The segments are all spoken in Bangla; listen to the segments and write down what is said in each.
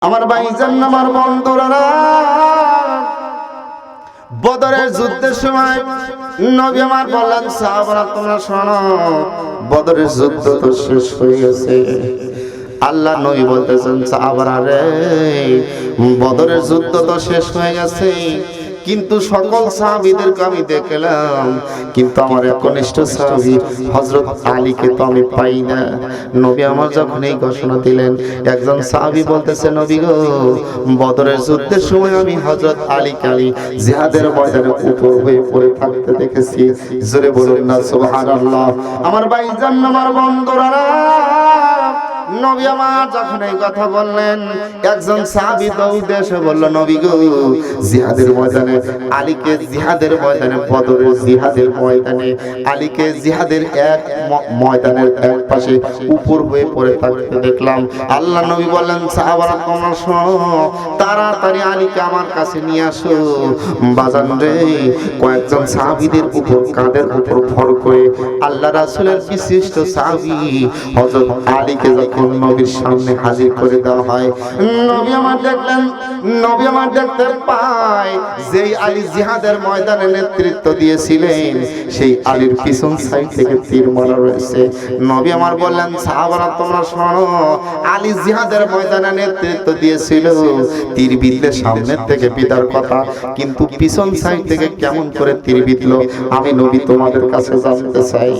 আমার ভাইজান, আমার বন্ধুরা, বদরের যুদ্ধের সময় নবী আমার বললেন, সাহাবারা তোমরা শোনো, বদরের যুদ্ধ তো শেষ হয়ে গেছে। আল্লাহ নবী বলতেছেন, সাহাবারা রে, বদরের যুদ্ধ তো শেষ হয়ে গেছে, কিন্তু সকল সাহাবীদেরকে আমি দেখলাম, কিন্তু আমার একনিষ্ঠ সাহাবী হযরত আলীকে তো আমি পাই না। নবী আমার যখন এই ঘোষণা দিলেন, একজন সাহাবী বলতেছে, নবী গো, বদরের যুদ্ধের সময় আমি হযরত আলীকে জিহাদের ময়দানে উপর হয়ে পড়ে থাকতে দেখেছি। জোরে বলুন না সুবহানাল্লাহ। আমার ভাইজান, আমার বন্ধুরা, নবী আমার যখন এই কথা বললেন, একজন সাহাবী দৌড়ে এসে বলল, নবী গো, জিহাদের ময়দানে আলীকে, জিহাদের ময়দানে, বদরের জিহাদের ময়দানে আলীকে জিহাদের এক ময়দানের এক পাশে উপর হয়ে পড়ে থাকতে দেখলাম। আল্লাহ নবী বললেন, সাহাবারা তোমরা শোনো, তাড়াতাড়ি আলীকে আমার কাছে নিয়ে আসো। বাজান রে, কয়েকজন সাহাবীদের উপর, কাঁধের উপর ভর করে আল্লাহ রাসূলের বিশিষ্ট সাহাবী হযরত আলীকে যখন নবীর সামনে হাজির করে দেওয়া হয়, নবী আমার দেখলেন, নবী আমার দেখতে পায় যেই আলী জিহাদের ময়দানে নেতৃত্ব দিয়েছিলেন, সেই আলীর পিছন সাইড থেকে তীর মারা রয়েছে। নবী আমার বললেন, সাহাবারা তোমরা শোনো, আলী জিহাদের ময়দানে নেতৃত্ব দিয়েছিল, তীর বিঁধলে সামনের থেকে বিদার কথা, কিন্তু পিছন সাইড থেকে কেমন করে তীর বিঁধলো আমি নবী তোমাদের কাছে জানতে চাই।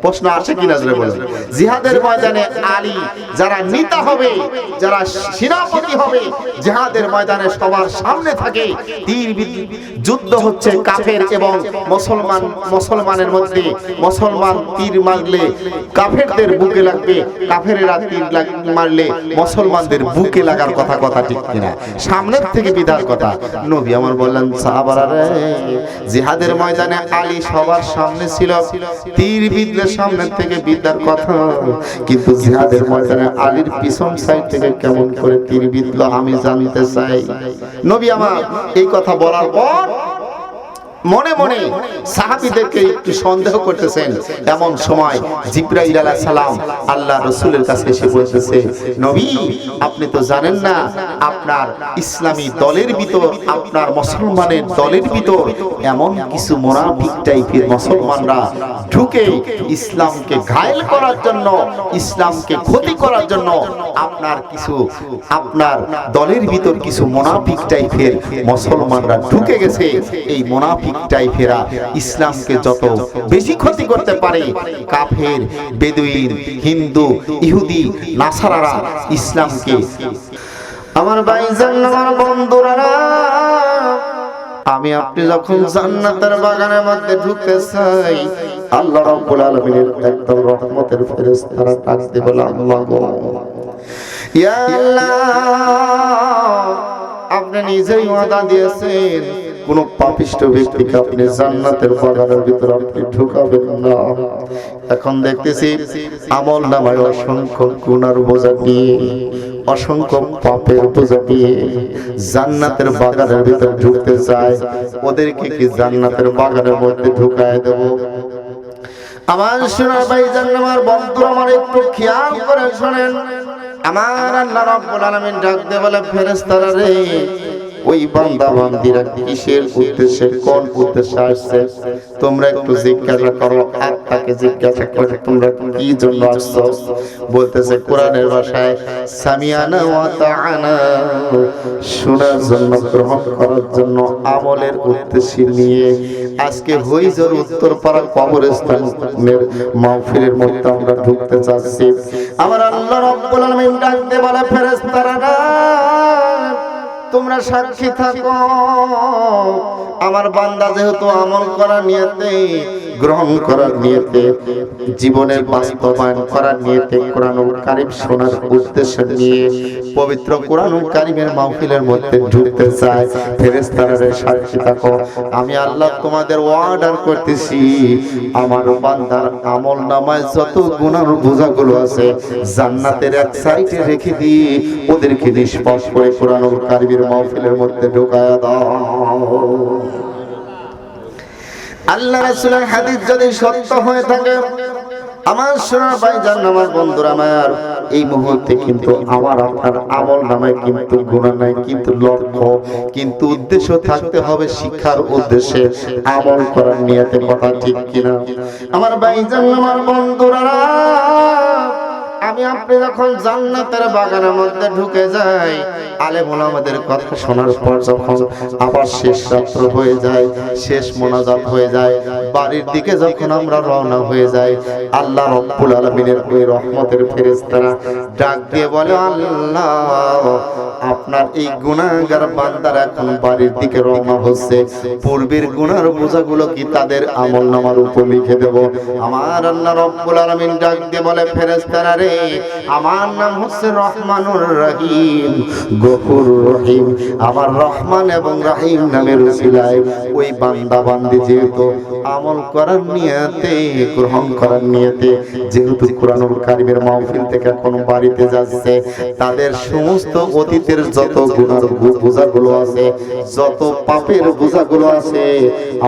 প্রশ্ন আসে কিনা জোরে বলেন। জিহাদের ময়দানে আলী যারা নেতা হবে, যারা সেনাপতি হবে, জিহাদের ময়দানে সবার সামনে থাকে, তীর যুদ্ধ হচ্ছে কাফের এবং মুসলমান, মুসলমানের মধ্যে মুসলমান তীর মারলে কাফেরদের বুকে লাগবে, কাফেরেরা তীর মারলে মুসলমানদের বুকে লাগার কথা, কথা ঠিক কিনা? সামনের থেকে বিদার কথা। নবী আমার বললেন, সাহাবারা রে, জিহাদের ময়দানে আলী সবার সামনে ছিল, তীর বিঁধলে সামনের থেকে বিদ্যার কথা, কিন্তু জিহাদের ময়দানে আলীর পিছন সাইড থেকে কেমন করে তীর বিঁধলো আমি জানতে চাই। নবী আমার এই কথা বলার পর মনে মনে সাহাবীদেরকে একটু সন্দেহ করতেছেন। এমন সময় জিবরাইল আলাইহিস সালাম আল্লাহ রাসূলের কাছে এসে বলতেছে, নবী আপনি তো জানেন না, আপনার ইসলামী দলের ভিতর, আপনার মুসলমানের দলের ভিতর এমন কিছু মুনাফিক টাইপের মুসলমানরা ঢুকে ইসলামকে ঘায়েল করার জন্য, ইসলামকে ক্ষতি করার জন্য আপনার কিছু, আপনার দলের ভিতর কিছু মুনাফিক টাইপের মুসলমানরা ঢুকে গেছে। এই মুনাফিক টাইপেরা ইসলামকে যত বেশি ক্ষতি করতে পারে, কাফের, বেদুইন, হিন্দু, ইহুদি, নাসারারা ইসলামকে। আমার ভাইজান, আমার বন্ধুরা, আমি আপনি যখন জান্নাতের বাগানের মধ্যে ঢুকতে চাই, আল্লাহ রাব্বুল আলামিনের একদম রহমতের ফেরেশতারা ডাক দিয়ে বলে, আল্লাহ গো, ইয়া আল্লাহ, আপনি নিজেই ওয়াদা দিয়েছেন কোন পাপিষ্ঠ ব্যক্তিকে আপনি জান্নাতের বাগানের ভিতর আপনি ঢুকাবেন না। এখন দেখতেছি আমল নামায় অসংখ্য গুনার বোঝা নিয়ে, অসংখ্য পাপের বোঝা নিয়ে জান্নাতের বাগানের ভিতর ঢুকতে চায়, ওদেরকে কি জান্নাতের বাগানের মধ্যে ঢুকায় দেব? আমার সোনার ভাইজান, আমার বন্ধু, আমার একটু খেয়াল করে শোনেন। আমার আল্লাহ রাব্বুল আলামিন ডাক দিয়ে বলে, ফেরেশতারা রে, ওই বান্দা বান্দিরা কিসের উদ্দেশ্যে, কোন উদ্দেশ্যে আসছে তোমরা একটু জিজ্ঞাসা করো, আত্মাকে জিজ্ঞাসা করো তোমরা কি জন্য আসছো। বলতেছে কোরআনের ভাষায়, সামিয়ানা ওয়া তাআনা, শোনার জন্য, গ্রহণ করার জন্য, আমলের উদ্দেশ্য নিয়ে আজকে হইজর উত্তরপাড়া কবরস্থানের মাহফিলের মধ্যে আমরা ঢুকতে যাচ্ছি। আমার আল্লাহ রাব্বুল আলামিন ডাক দিয়ে বলে, ফেরেশতারা তোমরা সাক্ষী থাকো, আমার বান্দা যেহেতু আমল করার নিয়তে, গ্রহণ করার নিয়তে, জীবনের বাস্তবায়ন করার নিয়তে কোরআনুল কারীম শোনার উদ্দেশ্য নিয়ে পবিত্র কোরআনুল কারীমের মাহফিলের মধ্যে ঢুকতে চায়, ফেরেশতারা সাক্ষী থাকো, আমি আল্লাহ তোমাদের অর্ডার করতেছি, আমার বান্দার আমল নামায় যত গুনার বোঝাগুলো আছে জান্নাতের এক সাইডে রেখে দিয়ে ওদেরকে নিষ্পাপ করে কোরআনুল কারীমের মাহফিলের মধ্যে ঢুকায়া দাও। আল্লাহ রাসূলের হাদিস যদি সত্য হয়ে থাকে, আমার সোনার ভাইজান, আমার বন্ধুরা আমার, এই মুহূর্তে কিন্তু আমার আপনার আমল নামায় কিন্তু গুনাহ নাই, কিন্তু লক্ষ্য কিন্তু উদ্দেশ্য থাকতে হবে শিক্ষার উদ্দেশ্যে, আমল করার নিয়তে, কথা ঠিক কিনা আমার ভাইজান, আমার বন্ধুরা? আমি আপনি যখন জান্নাতের বাগানের মধ্যে ঢুকে যাই, আলেম ওলামাদের কথা শোনার পর যখন আবার শেষ রাত্র হয়ে যায়, শেষ মোনাজাত হয়ে যায়, বাড়ির দিকে যখন আমরা রওনা হয়ে যাই, আল্লাহ রব্বুল আলামিনের ওই রহমতের ফেরেশতারা ডাক দিয়ে বলে, আল্লাহ আপনার এই গুনাহগার বান্দারা এখন বাড়ির দিকে রওনা হচ্ছে, পূর্বের গুনার বোঝাগুলো কি তাদের আমলনামার উপর লিখে দেব? আমার আল্লাহ রব্বুল আলামিন ডাক দিয়ে বলে, ফেরেশতারা রে, আমার নাম হচ্ছে রহমানুর রহিম, গফুরুর রহিম। আমার রহমান এবং রহিম নামের উসিলায় ওই বান্দা বান্দি যেহেতু আমল করার নিয়তে, গ্রহণ করার নিয়তে যেহেতু কুরআনুল কারীমের মাহফিল থেকে এখন বাড়িতে যাচ্ছে, তাদের সমস্ত অতীতের যত গুনার বোঝাগুলো আছে, যত পাপের বোঝাগুলো আছে,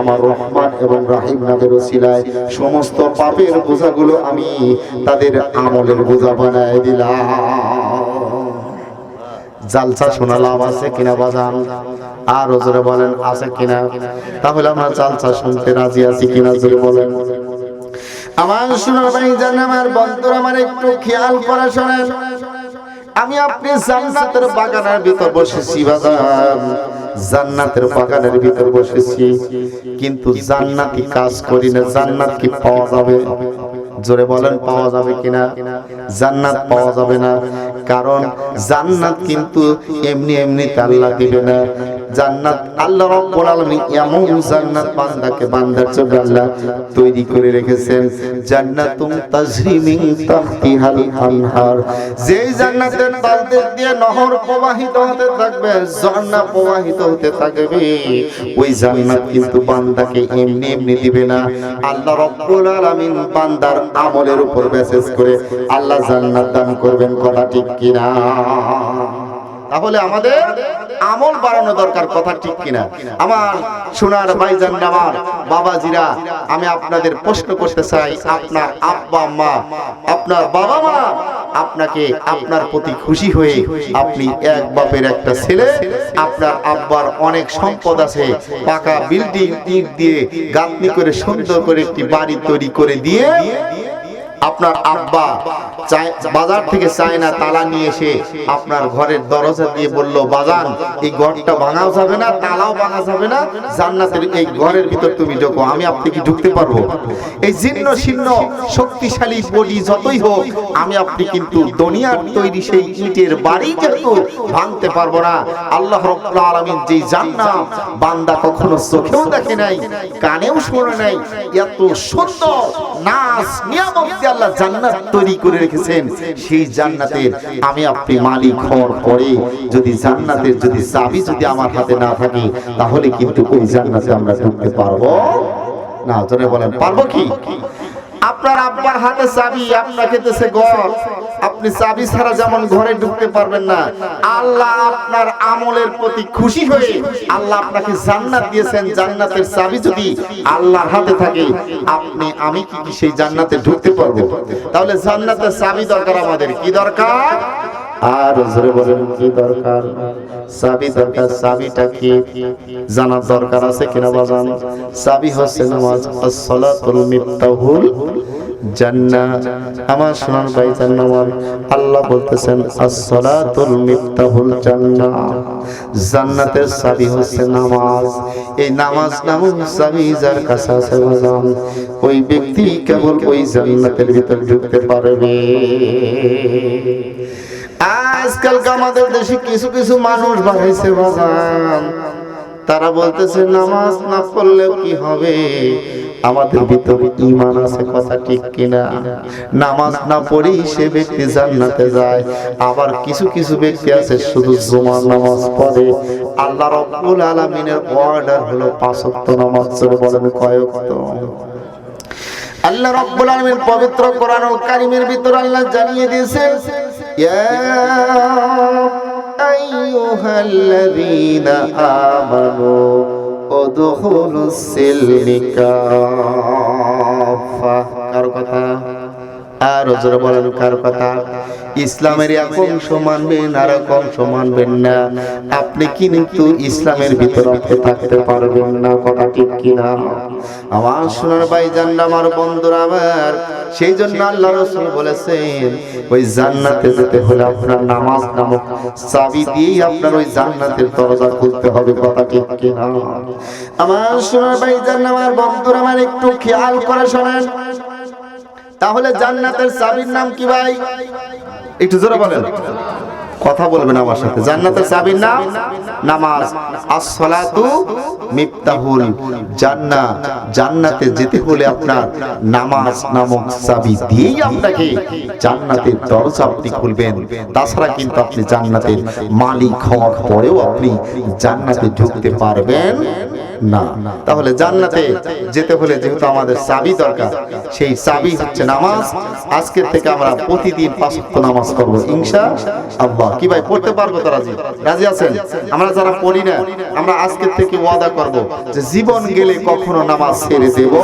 আমার রহমান এবং রহিম নামের উসিলায় সমস্ত পাপের বোঝাগুলো আমি তাদের আমলের বোঝা বানায় দিলাম। জালসা শোনা লাভ আছে কিনা বাজান? আর জোরে বলেন আছে কিনা? তাহলে আমরা জালসা শুনতে রাজি আছি কিনা জোরে বলেন। আমার সোনার ভাইজান, আমার বন্ধুরা আমার, একটু খেয়াল করে শোনেন। আমি আপনি জান্নাতের বাগানের ভিতর বসেছি বাজান, জান্নাতের বাগানের ভিতর বসেছি, কিন্তু জান্নাতি কাজ করি না, জান্নাত কি পাওয়া যাবে? জোরে বলেন, পাওয়া যাবে কিনা? জান্নাত পাওয়া যাবে না, কারণ জান্নাত কিন্তু এমনি এমনি আল্লাহ দিবে না। জান্নাত আল্লাহ রাব্বুল আলামিন এমন জান্নাত বান্দাকে, বান্দার জন্য আল্লাহ তৈরি করে রেখেছেন, জান্নাতুম তাজরি মিন তাহতিহাল আনহার, যেই জান্নাতের তলদেশ দিয়ে নহর প্রবাহিত হতে থাকবে, ঝর্ণা প্রবাহিত হতে থাকবে, ওই জান্নাত কিন্তু বান্দাকে এমনি এমনি দিবে না। আল্লাহ রাব্বুল আলামিন বান্দার আমলের উপর বেসিস করে আল্লাহ জান্নাত দান করবেন, কথা ঠিক কিনা? তাহলে আমাদের আমল বাড়ানো দরকার, কথা ঠিক কিনা আমার সোনার ভাইজান, আমার বাবাজিরা? আমি আপনাদের প্রশ্ন করতে চাই, আপনার আব্বা মা, আপনার বাবা মা আপনাকে, আপনার প্রতি খুশি হয়ে, আপনি এক বাপের একটা ছেলে, আপনার আব্বার অনেক সম্পদ আছে, পাকা বিল্ডিং ইট দিয়ে গাঁথনি করে সুন্দর করে একটি বাড়ি তৈরি করে দিয়ে, আপনার আব্বা বাজার থেকে চায়না তালা নিয়ে এসে আপনার ঘরের দরজা দিয়ে বলল, বাজান এই ঘরটা ভাঙাও যাবে না, তালাও ভাঙা যাবে না, জান্নাতের এই ঘরের ভিতর তুমি ঢোকো। আমি আপনি কি ঢুকতে পারবো? এই জীর্ণ শীর্ণ শক্তিশালী বডি যতই হোক, আমি আপনি কিন্তু দুনিয়ার তৈরি সেই ইটের বাড়ি কিন্তু ভাঙতে পারবো না। আল্লাহ রাব্বুল আলামিন যেই জান্নাত বান্দা কখনো চোখেও দেখে নাই, কানেও শোনে নাই, এত সুন্দর নাজ নিয়ামত দিয়ে আল্লাহ জান্নাত তৈরি করে রেখেছেন, সেই জান্নাতের আমি আপনি মালিক হওয়ার পরে যদি জান্নাতের যদি চাবি যদি আমার হাতে না থাকে, তাহলে কিন্তু ওই জান্নাতে আমরা ঢুকতে পারবো না। জোরে বলেন, পারবো কি? আপনার আব্বার হাতে চাবি, আপনাকে দিয়েছে ঘর, আপনি চাবি ছাড়া যেমন ঘরে ঢুকতে পারবেন না, আল্লাহ আপনার আমলের প্রতি খুশি হয়ে আল্লাহ আপনাকে জান্নাত দিয়েছেন, জান্নাতের চাবি যদি আল্লাহর হাতে থাকে, আপনি আমি কি সেই জান্নাতে ঢুকতে পারবো? তাহলে জান্নাতের চাবি দরকার আমাদের, কি দরকার? আর জোরে বলেন, কি দরকার? চাবি দরকার। চাবিটা কি জানার দরকার আছে কিনা বাজান? চাবি হচ্ছে নামাজ, as-salatul miftahul জান্নাহ। আমার সোনার ভাইজান, নামাজ আল্লাহ বলতেছেন as-salatul miftahul জান্নাহ, জান্নাতের চাবি হচ্ছে নামাজ। এই নামাজ নামক চাবি যার কাছে আছে বাজান, ওই ব্যক্তি কেবল ওই জান্নাতের ভিতর ঢুকতে পারবে। আজকাল আমাদের দেশে কিছু কিছু মানুষ বাড়াইছে বাজান, তারা বলতেছে নামাজ না পড়লেও কি হবে, আমাদের ভিতরে ঈমান আছে, কথা ঠিক কিনা? নামাজ না পড়েই সে ব্যক্তি জান্নাতে যায়। আবার কিছু কিছু ব্যক্তি আছে শুধু জুমার নামাজ পড়ে। আল্লাহ রাব্বুল আলামিনের অর্ডার হলো 5 ওয়াক্ত নামাজ। বলেন কয় ওয়াক্ত? আল্লাহ রাব্বুল আলামিন পবিত্র কোরআনুল কারীমের ভিতর আল্লাহ জানিয়ে দিয়েছেন, ইয়া আইয়ুহাল্লাযীনা আমানু উদখুলুস সিলমি কাফা। কার কথা? আর জোরে বলেন কার কথা? ইসলামের এক অংশ মানবেন আর এক অংশ মানবেন না, আপনি কিন্তু ইসলামের ভিতরে থাকতে পারবেন না। কথা ঠিক কিনা? আমার সোনার ভাইজান, আমার বন্ধুরা আমার, সেই জন্য আল্লাহ রাসূল বলেছেন ওই জান্নাতে যেতে হলে আপনার নামাজ নামক চাবি দিয়েই আপনার ওই জান্নাতের দরজা খুলতে হবে। কথা ঠিক কিনা? আমার সোনার ভাইজান, আমার বন্ধুরা আমার, একটু খেয়াল করে শোনেন। তাহলে জান্নাতের চাবির নাম কি ভাই? একটু জোরে বলেন, কথা বলবেন আমার সাথে। জান্নাতের চাবির নাম নামাজ। as-salatu মিফতাহুল জান্নাহ। জান্নাতে যেতে হলে আপনার নামাজ নামক চাবি দিয়েই আপনাকে জান্নাতের দরজা আপনি খুলবেন। তাছাড়া কিন্তু আপনি জান্নাতের মালিক হওয়ার পরেও আপনি জান্নাতে ঢুকতে পারবেন না। তাহলে জান্নাতে যেতে হলে যেহেতু আমাদের চাবি দরকার, সেই চাবি হচ্ছে নামাজ। আজকের থেকে আমরা প্রতিদিন 5 ওয়াক্ত নামাজ করব ইনশাআল্লাহ। কি ভাই, পড়তে পারবো তো? রাজি আছেন? আমরা যারা পড়ি না, আমরা আজকের থেকে ওয়াদা করব যে জীবন গেলে কখনো নামাজ ছেড়ে দেব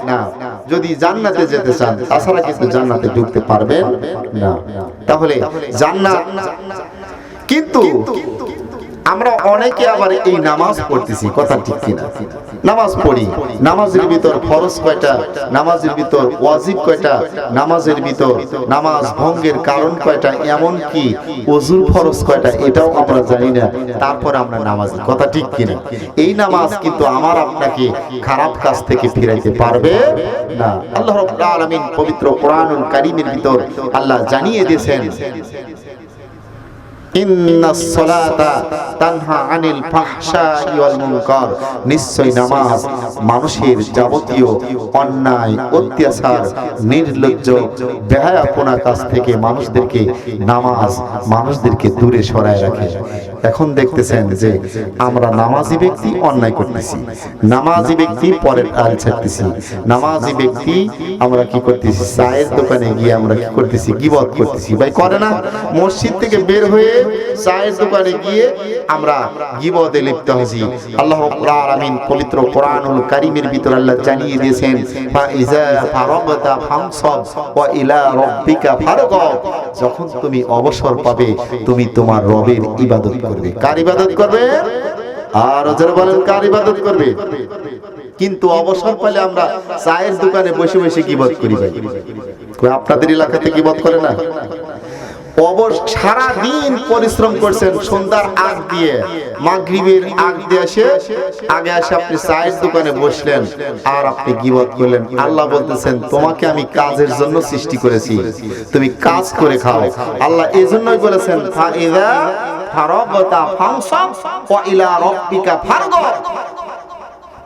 না, যদি জান্নাতে যেতে চান। তাছাড়া কিন্তু জান্নাতে ঢুকতে পারবেন না। তাহলে জান্নাত, কিন্তু আমরা অনেকে আবার এই নামাজ পড়তেছি, কথা ঠিক কিনা? নামাজ পড়ি, নামাজের ভিতর ফরজ কয়টা, নামাজের ভিতর ওয়াজিব কয়টা, নামাজের ভিতর নামাজ ভঙ্গের কারণ কয়টা, এমন কি ওযুর ফরজ কয়টা, এটাও আমরা জানি না। তারপর আমরা নামাজি, কথা ঠিক কিনা? এই নামাজ কিন্তু আমার আপনাকে খারাপ কাজ থেকে ফিরাইতে পারবে না। আল্লাহ রাব্বুল আলামিন পবিত্র কোরআনুল কারীমের ভিতর আল্লাহ জানিয়ে দিয়েছেন, ইন্নাস সালাতা তানহা আনিল ফাহশাই ওয়াল মুনকার। নিশ্চয় নামাজ মানুষের যাবতীয় অন্যায়, অত্যাচার, নির্লজ্জ, বেহায়াপনা কাজ থেকে মানুষদেরকে দূরে সরায় রাখে। এখন দেখতেছেন যে আমরা নামাজি ব্যক্তি অন্যায় করতেছি, নামাজি ব্যক্তি পরের আল ছাড়তেছি, নামাজি ব্যক্তি আমরা কি করতেছি? চায়ের দোকানে গিয়ে আমরা কি করতেছি? গীবত করতেছি। ভাই করে না? মসজিদ থেকে বের হয়ে চায়ের দোকানে গিয়ে আমরা গীবতে লিপ্ত হয়েছি। আল্লাহ রাব্বুল আলামিন পবিত্র কোরআনুল কারীমের ভিতর আল্লাহ জানিয়ে দিয়েছেন, ফাইজা ফারাগতা ফানসাব ওয়া ইলা রাব্বিকা ফারগাব। যখন তুমি অবসর পাবে, তুমি তোমার রবের ইবাদত করবে। কার ইবাদত করবে? আর যারা বলেন কার ইবাদত করবে? কিন্তু অবসর পেলে আমরা চায়ের দোকানে বসে বসে গীবত করি। ভাই, আপনাদের এলাকাতে গীবত করে না? সারা দিন পরিশ্রম করছেন, সন্ধ্যার আগ দিয়ে মাগরিবের আগ দিয়ে আগে এসে আপনি চায়ের দোকানে বসলেন আর আপনি গীবত করলেন। আল্লাহ বলতেছেন, তোমাকে আমি কাজের জন্য সৃষ্টি করেছি, তুমি কাজ করে খাও। আল্লাহ এজন্যই বলেছেন, ফাইযা ফারাগতা ফানসাব ওয়া ইলা রাব্বিকা ফারগাব।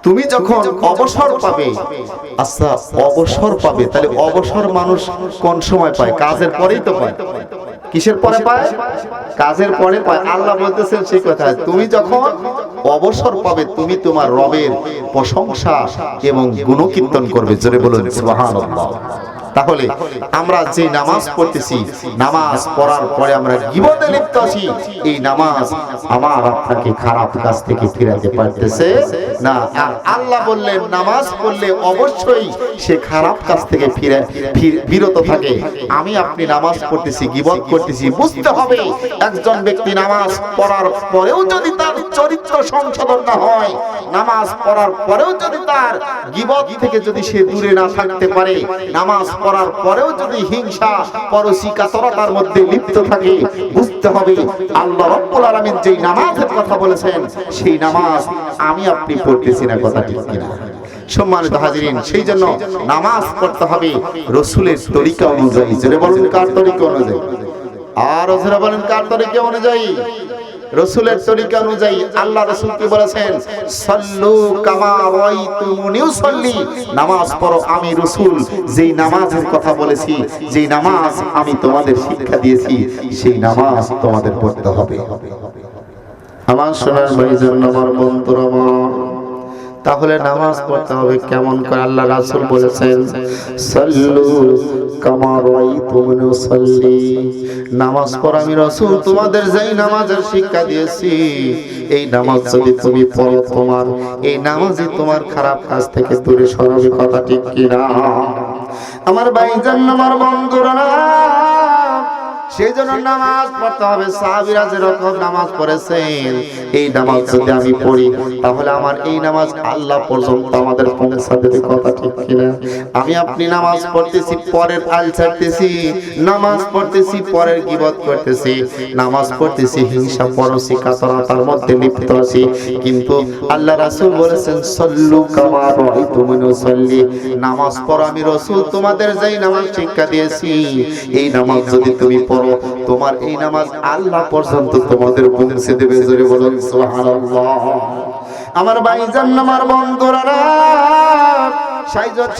তুমি যখন অবসর পাবে, আচ্ছা অবসর পাবে, তাহলে অবসর মানুষ কোন সময় পায়? কাজের পরেই তো পায়। কিসের পরে পায়? কাজের পরে পায়। আল্লাহ বলতেছেন সেই কথা, তুমি যখন অবসর পাবে, তুমি তোমার রবের প্রশংসা এবং গুণকীর্তন করবে। জোরে বলুন সুবহানাল্লাহ। তাহলে আমরা যে নামাজ পড়তেছি, নামাজ পড়ার পরে আমরা গীবতে লিপ্ত আছি, এই নামাজ আমার আপনাকে খারাপ কাজ থেকে ফিরাতে পারতেছে না। আর আল্লাহ বললেন, নামাজ পড়লে অবশ্যই সে খারাপ কাজ থেকে বিরত থাকে। আমি আপনি নামাজ পড়তেছি, গীবত করতেছি, বুঝতে হবে একজন ব্যক্তি নামাজ পড়ার পরেও যদি তার চরিত্র সংশোধন না হয়, নামাজ পড়ার পরেও যদি তার গীবত থেকে যদি সে দূরে না থাকতে পারে, নামাজ পড়ার পরেও যদি হিংসা, পরশিকাতরতার মধ্যে লিপ্ত থাকে, বুঝতে হবে আল্লাহ রাব্বুল আলামিন যেই নামাজের কথা বলেছেন, সেই নামাজ আমি আপনি পড়তেছি না। কথা ঠিক কিনা? সম্মানিত হাজিরিন, সেই জন্য নামাজ পড়তে হবে রাসূলের তরিকা অনুযায়ী। জোরে বলুন কার তরিকা অনুযায়ী? আর যারা বলেন কার তরিকা অনুযায়ী? রাসূলের তরিকা অনুযায়ী। আল্লাহ রাসূল কি বলেছেন? সাল্লু কামা রাআইতুমুনি উসাল্লি। নামাজ পড়ো, আমি রাসূল যেই নামাজের কথা বলেছি, যেই নামাজ আমি তোমাদের শিক্ষা দিয়েছি, সেই নামাজ তোমাদের পড়তে হবে। আমার সোনার ভাইজান, আমার বন্ধুরা, তাহলে নামাজ পড়তে হবে কেমন করে? আল্লাহ রাসূল বলেছেন, সাল্লু কামা রাআইতুমুনি উসাল্লি। নামাজ পড়া আমি রাসূল তোমাদের যেই নামাজের শিক্ষা দিয়েছি, এই নামাজ যদি তুমি পড়ো, তোমার এই নামাজই তোমার খারাপ কাজ থেকে দূরে সরাবে। কথা ঠিক কিনা? আমার ভাইজান, আমার বন্ধুরা, সেই জন্য নামাজ পড়তে হবে। সাহাবীরা যেরকম নামাজ পড়েছেন, এই নামাজ যদি আমি পড়ি তাহলে আমার এই নামাজ আল্লাহ পর্যন্ত আমাদের পৌঁছে দেবে। কথা ঠিক কিনা? আমি আপনি নামাজ পড়তেছি, পরের আল ছাড়তেছি, নামাজ পড়তেছি, পরের গীবত করতেছি, নামাজ পড়তেছি, হিংসা পরশি কাতরতার মধ্যে লিপ্ত আছি। কিন্তু আল্লাহ রাসূল বলেছেন, সল্লু কামা রাআইতুমুনি উসাল্লি। নামাজ পড়ো, আমি রাসূল তোমাদের যেই নামাজ শিক্ষা দিয়েছি, এই নামাজ যদি তুমি পড়ো, তোমার এই নামাজ আল্লাহ পর্যন্ত তোমাদের পৌঁছে দেবে। জোরে বলুন সুবহানাল্লাহ। আমার ভাইজান, আমার বন্ধুরা,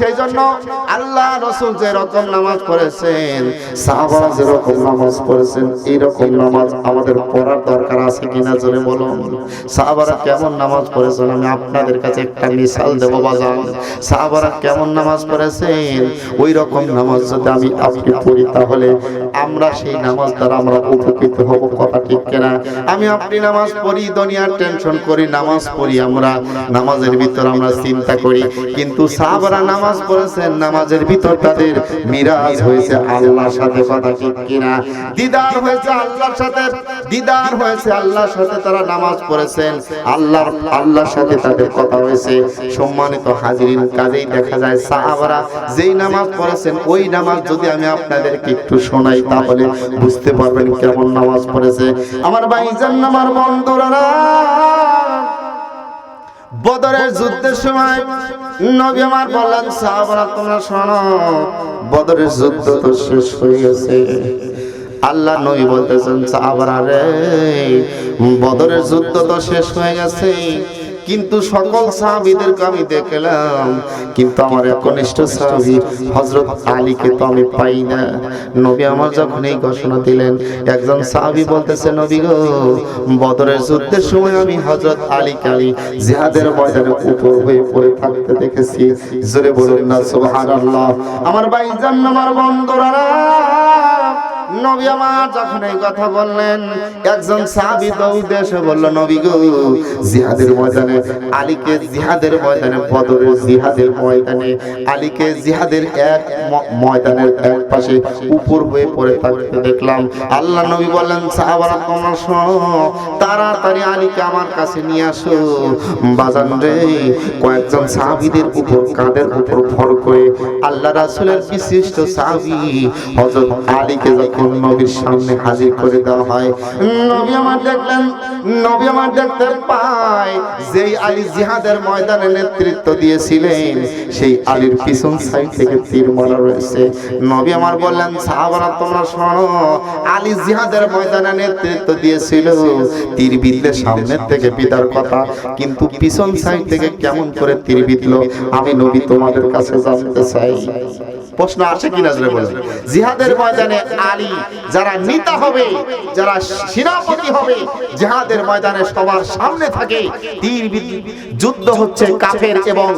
সেই জন্য আল্লাহ রাসূল যেরকম নামাজ পড়েছেন, সাহাবারা যেরকম নামাজ পড়েছেন, এইরকম নামাজ আমাদের পড়ার দরকার আছে কিনা? জোরে বলুন। সাহাবারা কেমন নামাজ পড়েছেন আমি আপনাদের কাছে একটা মিসাল দেব বাজান। সাহাবারা কেমন নামাজ পড়েছেন, ওই রকম নামাজ যদি আমি আপনি পড়ি তাহলে আমরা সেই নামাজ দ্বারা আমরা উপকৃত হব। কথা ঠিক কিনা? আমি আপনি নামাজ পড়ি, দুনিয়ার টেনশন করি, নামাজ পড়ি, আমরা নামাজের ভিতর আমরা চিন্তা করি, কিন্তু সাহাবারা নামাজ পড়েছেন, নামাজের ভিতর তাদের মিরাজ হয়েছে আল্লাহর সাথে। কথা ঠিক কিনা? দিদার হয়েছে আল্লাহর সাথে, দিদার হয়েছে আল্লাহর সাথে। তারা নামাজ পড়েছেন, আল্লাহর সাথে তাদের কথা হয়েছে। সম্মানিত হাজিরিন, কাজেই দেখা যায় সাহাবারা যেই নামাজ পড়েছেন, ওই নামাজ যদি আমি আপনাদেরকে একটু শোনাই তাহলে বুঝতে পারবেন কেমন নামাজ পড়েছে। আমার ভাইজান, আমার বন্ধুরা, বদরের যুদ্ধের সময় নবী আমার বললেন, সাহাবারা তোমরা শোনো, বদরের যুদ্ধ তো শেষ হয়ে গেছে। আল্লাহ নবী বলতেছেন, সাহাবারা রে, বদরের যুদ্ধ তো শেষ হয়ে গেছে, কিন্তু সকল সাহাবীদেরকে আমি দেখলাম, কিন্তু আমার একনিষ্ঠ সাহাবী হযরত আলীকে তো আমি পাই না। নবী আমার যখন এই ঘোষণা দিলেন, একজন সাহাবী বলতেছে, নবী গো, বদরের যুদ্ধের সময় আমি হযরত আলীকে আমি জিহাদের ময়দানে উপর হয়ে পড়ে থাকতে দেখেছি। জোরে বলুন না সুবহানাল্লাহ। আমার ভাইজান, আমার বন্ধুরা, নবী আমার যখন এই কথা বললেন, একজন সাহাবী দৌড়ে এসে বলল, নবী গো, জিহাদের ময়দানে আলীকে, জিহাদের ময়দানে, বদরের জিহাদের ময়দানে আলীকে জিহাদের এক ময়দানের এক পাশে উপর হয়ে পড়ে থাকতে দেখলাম। আল্লাহ নবী বললেন, সাহাবারা তোমরা শোনো, তাড়াতাড়ি আলীকে আমার কাছে নিয়ে আসো। বাজান রে, কয়েকজন সাহাবীদের উপর, কাঁধের উপর ভর করে আল্লাহ রাসূলের বিশিষ্ট সাহাবী হযরত আলীকে যখন নবীর সামনে হাজির করে দেওয়া হয়, নবী আমার দেখলেন, নবী আমার দেখতে পায় যেই আলী জিহাদের ময়দানে নেতৃত্ব দিয়েছিলেন, সেই আলীর পিছন সাইড থেকে তীর মারা রয়েছে। নবী আমার বললেন, সাহাবারা তোমরা শোনো, আলী জিহাদের ময়দানে নেতৃত্ব দিয়েছিল, তীর বিঁধলে সামনের থেকে বিদার কথা, কিন্তু পিছন সাইড থেকে কেমন করে তীর বিঁধলো আমি নবী তোমাদের কাছে জানতে চাই। প্রশ্ন আসে কিনা জোরে বলেন। জিহাদের ময়দানে আলী যারা নেতা হবে, যারা সেনাপতি হবে, জিহাদের ময়দানে সবার সামনে থাকে, তীর যুদ্ধ হচ্ছে কাফের এবং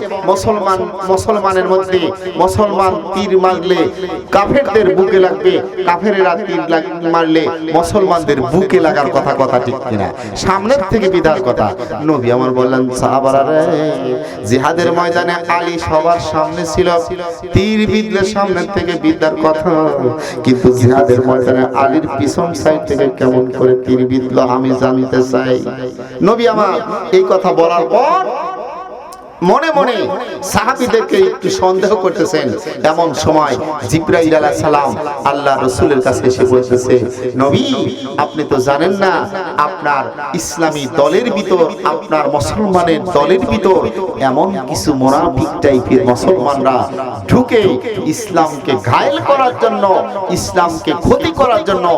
মুসলমানের মধ্যে। মুসলমান তীর মারলে কাফেরদের বুকে লাগবে, কাফেরেরা তীর মারলে মুসলমানদের বুকে লাগার কথা। কথা ঠিক কিনা? সামনের থেকে বিদার কথা। নবী আমার বললেন, সাহাবারা রে, জিহাদের ময়দানে আলী সবার সামনে ছিল, তীর বিঁধলে সামনের থেকে বিদার কথা, কিন্তু জিহাদের ময়দানে আলীর পিছন সাইড থেকে কেমন করে তীর বিঁধলো আমি জানতে চাই। নবী আমার এই কথা বলার পর মনে মনে সাহাবীদেরকে একটু সন্দেহ করতেছেন। এমন সময় জিবরাইল আলাইহিস সালাম আল্লাহ রাসূলের কাছে এসে বলতেছে, নবী আপনি তো জানেন না, আপনার ইসলামী দলের ভিতর, আপনার মুসলমানের দলের ভিতর এমন কিছু মুনাফিক টাইপের মুসলমানরা ঢুকে ইসলামকে ঘায়েল করার জন্য, ইসলামকে ক্ষতি করার জন্য